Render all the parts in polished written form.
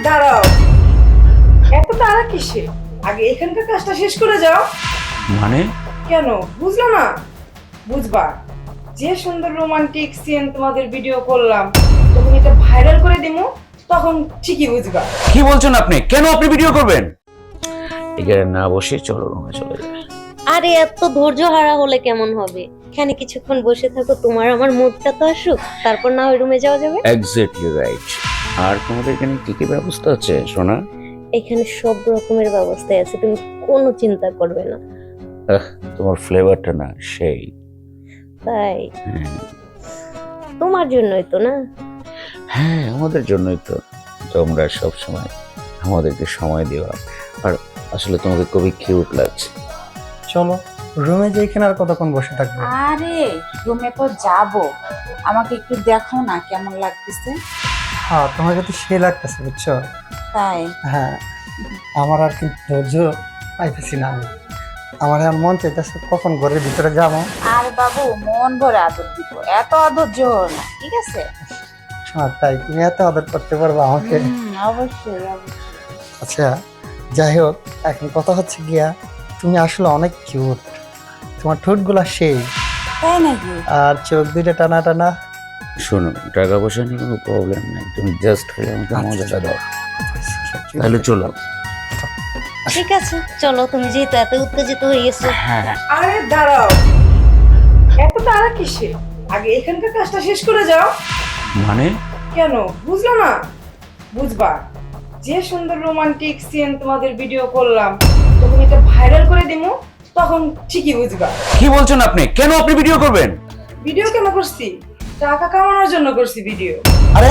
দাঁড়াও, এত তাড়া কিসে? আগে এখানকার কাজটা শেষ করে যাও। মানে কেন বুঝলো না? বুঝবা, যে সুন্দর রোমান্টিক সিন তোমাদের ভিডিও করলাম, তখন এটা ভাইরাল করে দিমু, তখন ঠিকই বুঝবা। কি বলছেন আপনি? কেন আপনি ভিডিও করবেন? এখানে না বসে চলো রুমে চলে যাই। আরে এত ধৈর্য হারা হলে কেমন হবে? এখানে কিছুক্ষণ বসে থাকো, তোমার আমার মুডটা তো আসুক, তারপর না ওই রুমে যাওয়া যাবে। Exactly right. আর তোমাদের এখানে কি কি ব্যবস্থা আছে সোনা? এখানে সব রকমের ব্যবস্থাই আছে, তুমি কোনো চিন্তা করবে না। তোমার ফ্লেভারটা না সেই। তাই হ্যাঁ, তোমার জন্যই তো না। হ্যাঁ আমাদের জন্যই তো। তোমরা সব সময় আমাদেরকে সময় দেওয়া। আর আসলে তোমাকে খুবই কিউট লাগছে। চলো রুমে যে এখানে আর কতক্ষণ বসে থাকবো? আরে রুমে তো যাব, আমাকে একটু দেখো না কেমন লাগতেছে। হ্যাঁ তোমাকে তো সে লাগতেছে বুঝছো। তাই হ্যাঁ আমার আর কি ধৈর্য পাইতেছি না আমি। আমার আর মন চাইতেছে কখন ঘরের ভিতরে যাবো। আর বাবু মন ভরে আদর দিব, এত অধৈর্য হও না, ঠিক আছে? হ্যাঁ তাই তুমি এত আদর করতে পারবে আমাকে? অবশ্যই অবশ্যই। আচ্ছা যাই হোক, এখন কথা হচ্ছে গিয়া তুমি আসলে অনেক কিউট। তোমার ঠোঁটগুলা সেই, তাই নাকি? আর চোখ দুইটা টানা টানা। শোনো, টাকা পয়সা নিয়ে কোনো প্রবলেম নেই, তুমি জাস্ট খালি আমাকে মজাটা দাও। তাহলে চলো। ঠিক আছে চলো, তুমি যেহেতু এত উত্তেজিত হয়ে গেছো। হ্যাঁ আরে দাঁড়াও, এত তাড়া কিসে? আগে এখানকার কাজটা শেষ করে যাও। মানে কেন বুঝলো না? বুঝবা, যে সুন্দর রোমান্টিক সিন তোমাদের ভিডিও করলাম, তখন এটা ভাইরাল করে দিমু, তখন ঠিকই বুঝবা। কি বলছেন আপনি? কেন আপনি ভিডিও করবেন? ভিডিও কেন করছি? টাকা কামানোর জন্য করছি ভিডিও। আরে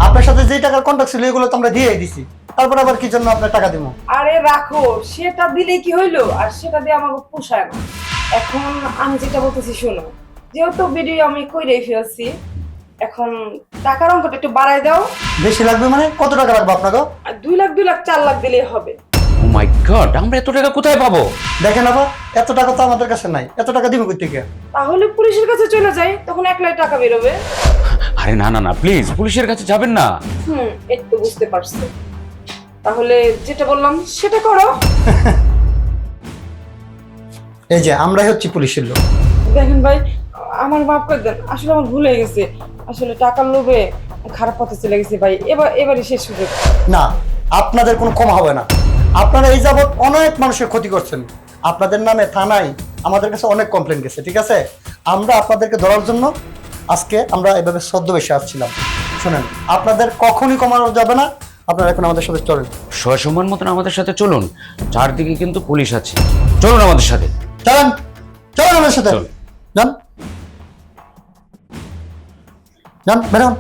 আপনার সাথে যে টাকার কন্ট্যাক্ট ছিল এগুলো তো আমরা দিয়ে দিছি, তারপর আবার কি জন্য আপনার টাকা দিব? আরে রাখো, সেটা দিলে কি হইলো, আর সেটা দিয়ে আমাকে পোষায় না। এখন আমি যেটা বলতেছি শোনো, যেহেতু ভিডিও আমি কইরেই ফেলছি, এখন টাকার অঙ্কটা একটু বাড়াই দাও। বেশি লাগবে মানে কত টাকা লাগবে আপনাকে? আর 2 লাখ 2 লাখ 4 লাখ দিলেই হবে। ও মাই গড, আমরা এত টাকা কোথায় পাবো? দেখেন আবার, এত টাকা তো আমাদের কাছে নাই, এত টাকা দিব কই থেকে? তাহলে পুলিশের কাছে চলে যাই, তখন 1 লাখ টাকা বেরোবে। আরে না না না, প্লিজ পুলিশের কাছে যাবেন না। একটু বুঝতে পারছো। তাহলে যেটা বললাম সেটা করো। এই যে আমরাই হচ্ছি পুলিশের লোক। দেখেন ভাই, আমার মাফ করে দেন, আসলে আমার ভুল হয়ে গেছে। আসলে টাকার লোভে খারাপ পথে চলে গেছে ভাই। এবারে শেষ সুযোগ। না, আপনাদের কোনো ক্ষমা হবে না। আপনারা এই যাবৎ অনেক মানুষের ক্ষতি করছেন। আপনাদের নামে থানায় আমাদের কাছে অনেক কমপ্লেন গেছে, ঠিক আছে? আমরা আপনাদেরকে ধরার জন্য আজকে আমরা এভাবে ছদ্মবেশে আসছিলাম। শুনেন, আপনাদের কখনই কমানো যাবে না। আপনারা এখন আমাদের সাথে চলেন। সসম্মান মতন আমাদের সাথে চলুন, চারদিকে কিন্তু পুলিশ আছে। চলুন আমাদের সাথে। চলেন, চলেন আমাদের সাথে। চল। যান, যান, বেরোন।